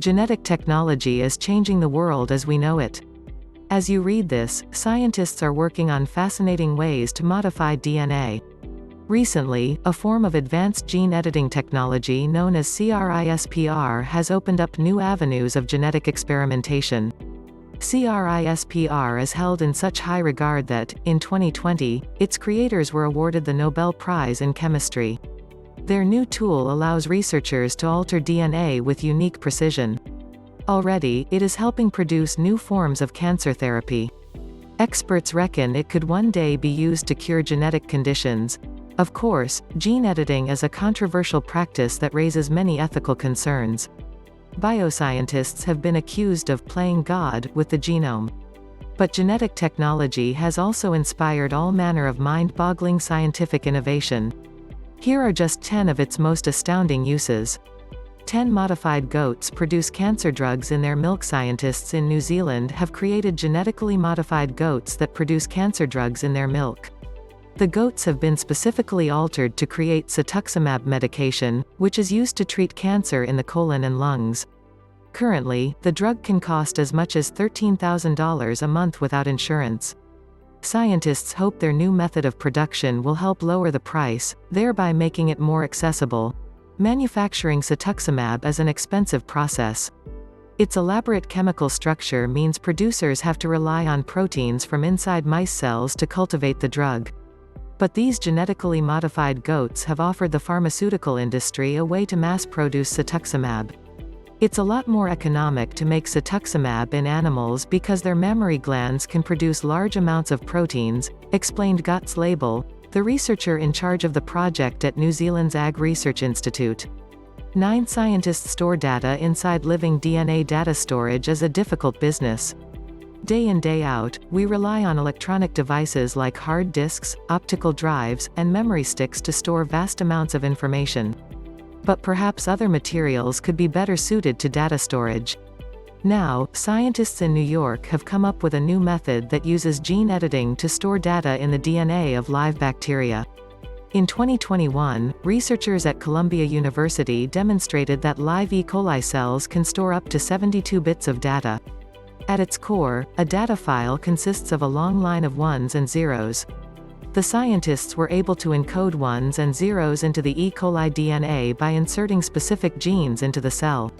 Genetic technology is changing the world as we know it. As you read this, scientists are working on fascinating ways to modify DNA. Recently, a form of advanced gene editing technology known as CRISPR has opened up new avenues of genetic experimentation. CRISPR is held in such high regard that, in 2020, its creators were awarded the Nobel Prize in Chemistry. Their new tool allows researchers to alter DNA with unique precision. Already, it is helping produce new forms of cancer therapy. Experts reckon it could one day be used to cure genetic conditions. Of course, gene editing is a controversial practice that raises many ethical concerns. Bioscientists have been accused of playing God with the genome. But genetic technology has also inspired all manner of mind-boggling scientific innovation. Here are just 10 of its most astounding uses. 10 modified goats produce cancer drugs in their milk. Scientists in New Zealand have created genetically modified goats that produce cancer drugs in their milk. The goats have been specifically altered to create cetuximab medication, which is used to treat cancer in the colon and lungs. Currently, the drug can cost as much as $13,000 a month without insurance. Scientists hope their new method of production will help lower the price, thereby making it more accessible. Manufacturing cetuximab is an expensive process. Its elaborate chemical structure means producers have to rely on proteins from inside mice cells to cultivate the drug. But these genetically modified goats have offered the pharmaceutical industry a way to mass-produce cetuximab. It's a lot more economic to make cetuximab in animals because their mammary glands can produce large amounts of proteins, explained Götz Label, the researcher in charge of the project at New Zealand's Ag Research Institute. 9 scientists store data inside living DNA. Data storage is a difficult business. Day in day out, we rely on electronic devices like hard disks, optical drives, and memory sticks to store vast amounts of information. But perhaps other materials could be better suited to data storage. Now, scientists in New York have come up with a new method that uses gene editing to store data in the DNA of live bacteria. In 2021, researchers at Columbia University demonstrated that live E. coli cells can store up to 72 bits of data. At its core, a data file consists of a long line of ones and zeros. The scientists were able to encode ones and zeros into the E. coli DNA by inserting specific genes into the cell.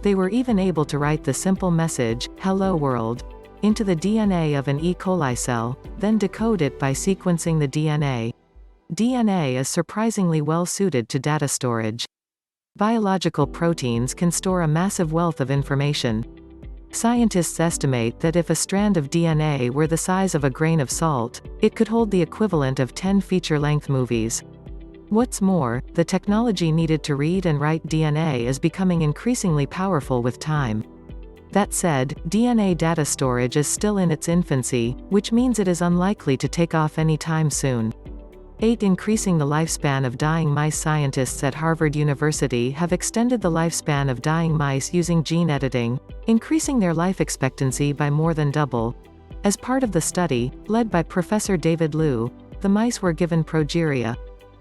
They were even able to write the simple message, "Hello World," into the DNA of an E. coli cell, then decode it by sequencing the DNA. DNA is surprisingly well suited to data storage. Biological proteins can store a massive wealth of information. Scientists estimate that if a strand of DNA were the size of a grain of salt, it could hold the equivalent of 10 feature-length movies. What's more, the technology needed to read and write DNA is becoming increasingly powerful with time. That said, DNA data storage is still in its infancy, which means it is unlikely to take off anytime soon. 8. Increasing the lifespan of dying mice. Scientists at Harvard University have extended the lifespan of dying mice using gene editing, increasing their life expectancy by more than double. As part of the study, led by Professor David Liu, the mice were given progeria,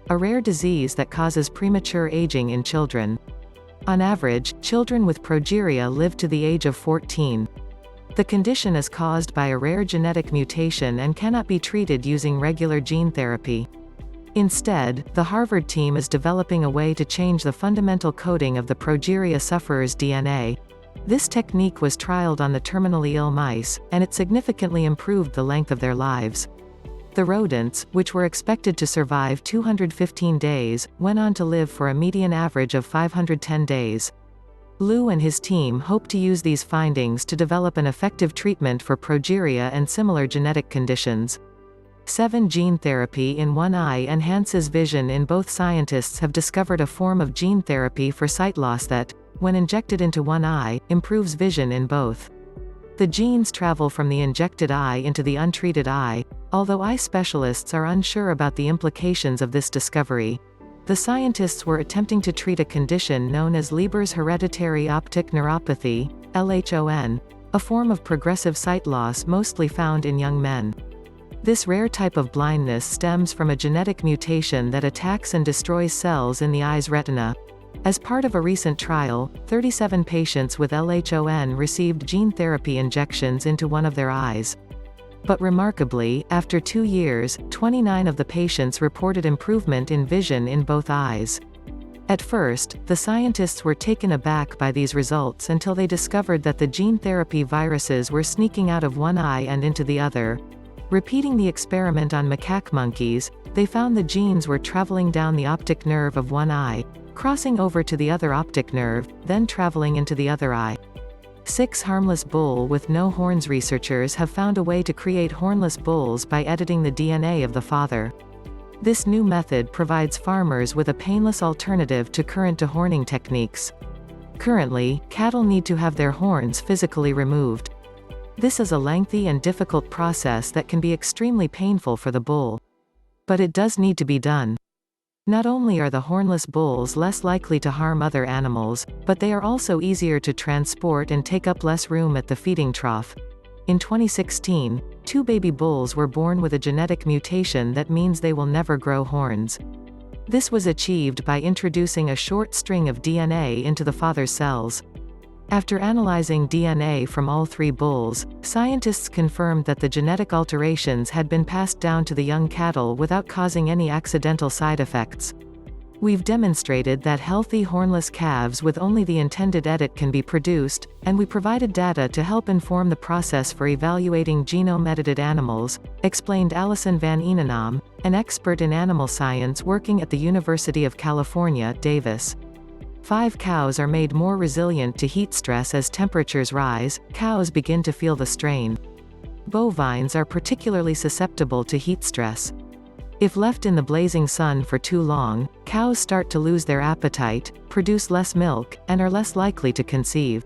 a rare disease that causes premature aging in children. On average, children with progeria live to the age of 14. The condition is caused by a rare genetic mutation and cannot be treated using regular gene therapy. Instead, the Harvard team is developing a way to change the fundamental coding of the progeria sufferer's DNA. This technique was trialed on the terminally ill mice, and it significantly improved the length of their lives. The rodents, which were expected to survive 215 days, went on to live for a median average of 510 days. Liu and his team hope to use these findings to develop an effective treatment for progeria and similar genetic conditions. 7. Gene therapy in one eye enhances vision. In both scientists have discovered a form of gene therapy for sight loss that, when injected into one eye, improves vision in both. The genes travel from the injected eye into the untreated eye. Although eye specialists are unsure about the implications of this discovery, the scientists were attempting to treat a condition known as Leber's hereditary optic neuropathy, LHON, a form of progressive sight loss mostly found in young men. This rare type of blindness stems from a genetic mutation that attacks and destroys cells in the eye's retina. As part of a recent trial, 37 patients with LHON received gene therapy injections into one of their eyes. But remarkably, after 2 years, 29 of the patients reported improvement in vision in both eyes. At first, the scientists were taken aback by these results until they discovered that the gene therapy viruses were sneaking out of one eye and into the other. Repeating the experiment on macaque monkeys, they found the genes were traveling down the optic nerve of one eye, crossing over to the other optic nerve, then traveling into the other eye. 6 harmless bull with no horns. Researchers have found a way to create hornless bulls by editing the DNA of the father. This new method provides farmers with a painless alternative to current dehorning techniques. Currently, cattle need to have their horns physically removed. This is a lengthy and difficult process that can be extremely painful for the bull. But it does need to be done. Not only are the hornless bulls less likely to harm other animals, but they are also easier to transport and take up less room at the feeding trough. In 2016, 2 baby bulls were born with a genetic mutation that means they will never grow horns. This was achieved by introducing a short string of DNA into the father's cells. After analyzing DNA from all 3 bulls, scientists confirmed that the genetic alterations had been passed down to the young cattle without causing any accidental side effects. We've demonstrated that healthy hornless calves with only the intended edit can be produced, and we provided data to help inform the process for evaluating genome-edited animals, explained Alison van Eenennaam, an expert in animal science working at the University of California, Davis. 5 cows are made more resilient to heat stress as temperatures rise. Cows begin to feel the strain. Bovines are particularly susceptible to heat stress. If left in the blazing sun for too long, cows start to lose their appetite, produce less milk, and are less likely to conceive.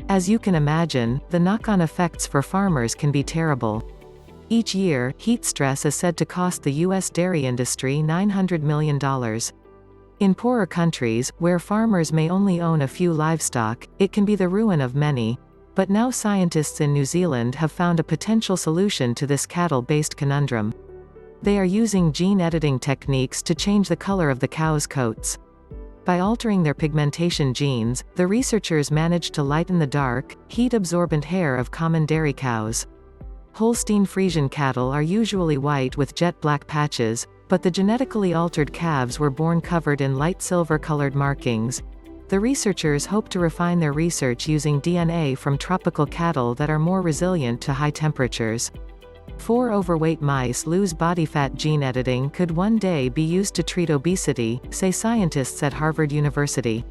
As you can imagine, the knock-on effects for farmers can be terrible. Each year, heat stress is said to cost the U.S. dairy industry $900 million. In poorer countries, where farmers may only own a few livestock, it can be the ruin of many. But now scientists in New Zealand have found a potential solution to this cattle-based conundrum. They are using gene editing techniques to change the color of the cows' coats. By altering their pigmentation genes, the researchers managed to lighten the dark, heat-absorbent hair of common dairy cows. Holstein Friesian cattle are usually white with jet black patches, but the genetically altered calves were born covered in light silver-colored markings. The researchers hope to refine their research using DNA from tropical cattle that are more resilient to high temperatures. 4 overweight mice lose body fat. Gene editing could one day be used to treat obesity, say scientists at Harvard University.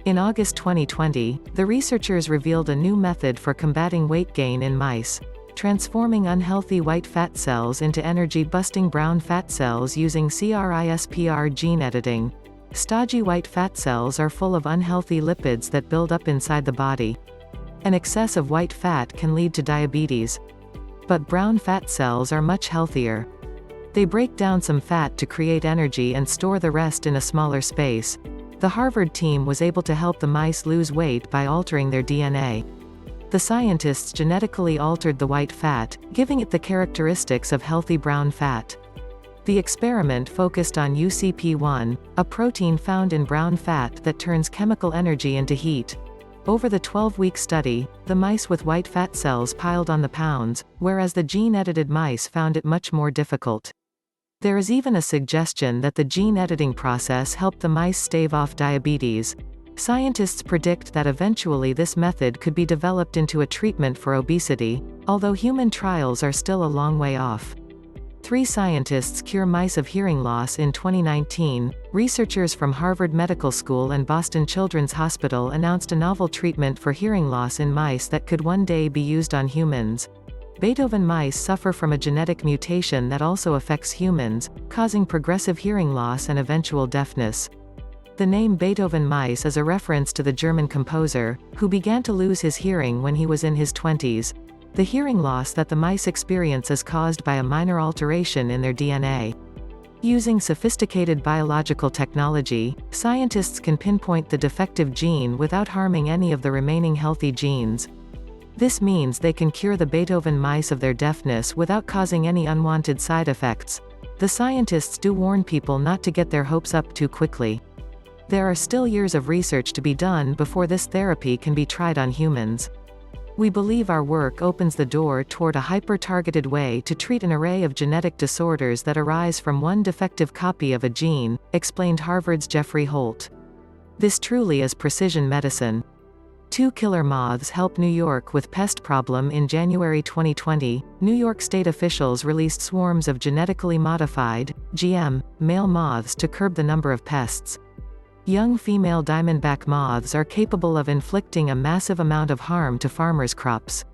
In August 2020, the researchers revealed a new method for combating weight gain in mice, transforming unhealthy white fat cells into energy-busting brown fat cells using CRISPR gene editing. Stodgy white fat cells are full of unhealthy lipids that build up inside the body. An excess of white fat can lead to diabetes. But brown fat cells are much healthier. They break down some fat to create energy and store the rest in a smaller space. The Harvard team was able to help the mice lose weight by altering their DNA. The scientists genetically altered the white fat, giving it the characteristics of healthy brown fat. The experiment focused on UCP1, a protein found in brown fat that turns chemical energy into heat. Over the 12-week study, the mice with white fat cells piled on the pounds, whereas the gene-edited mice found it much more difficult. There is even a suggestion that the gene editing process helped the mice stave off diabetes. Scientists predict that eventually this method could be developed into a treatment for obesity, although human trials are still a long way off. 3 scientists cure mice of hearing loss in 2019. Researchers from Harvard Medical School and Boston Children's Hospital announced a novel treatment for hearing loss in mice that could one day be used on humans. Beethoven mice suffer from a genetic mutation that also affects humans, causing progressive hearing loss and eventual deafness. The name Beethoven mice is a reference to the German composer, who began to lose his hearing when he was in his 20s. The hearing loss that the mice experience is caused by a minor alteration in their DNA. Using sophisticated biological technology, scientists can pinpoint the defective gene without harming any of the remaining healthy genes. This means they can cure the Beethoven mice of their deafness without causing any unwanted side effects. The scientists do warn people not to get their hopes up too quickly. There are still years of research to be done before this therapy can be tried on humans. We believe our work opens the door toward a hyper-targeted way to treat an array of genetic disorders that arise from one defective copy of a gene, explained Harvard's Jeffrey Holt. This truly is precision medicine. 2 killer moths help New York with pest problem. In January 2020, New York state officials released swarms of genetically modified, GM, male moths to curb the number of pests. Young female diamondback moths are capable of inflicting a massive amount of harm to farmers' crops.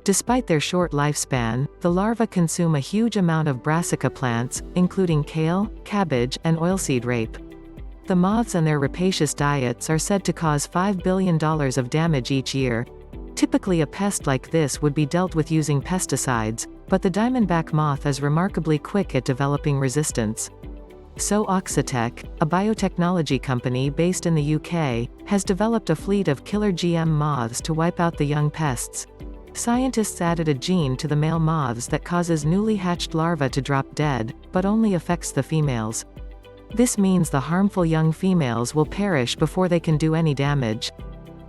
Despite their short lifespan, the larvae consume a huge amount of brassica plants, including kale, cabbage, and oilseed rape. The moths and their rapacious diets are said to cause $5 billion of damage each year. Typically a pest like this would be dealt with using pesticides, but the diamondback moth is remarkably quick at developing resistance. So Oxitec, a biotechnology company based in the UK, has developed a fleet of killer GM moths to wipe out the young pests. Scientists added a gene to the male moths that causes newly hatched larvae to drop dead, but only affects the females. This means the harmful young females will perish before they can do any damage.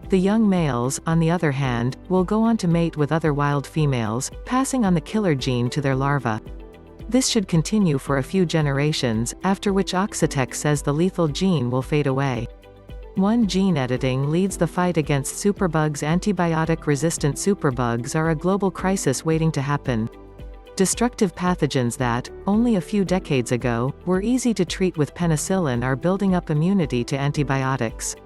The young males, on the other hand, will go on to mate with other wild females, passing on the killer gene to their larvae. This should continue for a few generations, after which Oxitec says the lethal gene will fade away. One gene editing leads the fight against superbugs. Antibiotic-resistant superbugs are a global crisis waiting to happen. Destructive pathogens that, only a few decades ago, were easy to treat with penicillin are building up immunity to antibiotics.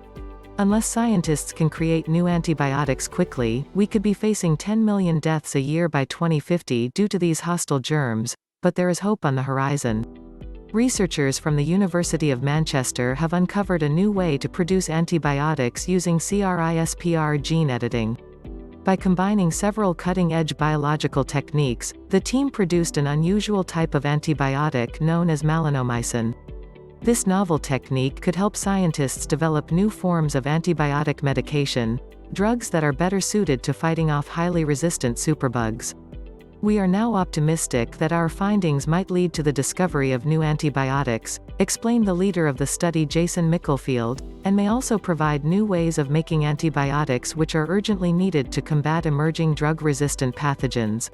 Unless scientists can create new antibiotics quickly, we could be facing 10 million deaths a year by 2050 due to these hostile germs, but there is hope on the horizon. Researchers from the University of Manchester have uncovered a new way to produce antibiotics using CRISPR gene editing. By combining several cutting-edge biological techniques, the team produced an unusual type of antibiotic known as malinomycin. This novel technique could help scientists develop new forms of antibiotic medication, drugs that are better suited to fighting off highly resistant superbugs. We are now optimistic that our findings might lead to the discovery of new antibiotics, explained the leader of the study Jason Mickelfield, and may also provide new ways of making antibiotics which are urgently needed to combat emerging drug-resistant pathogens.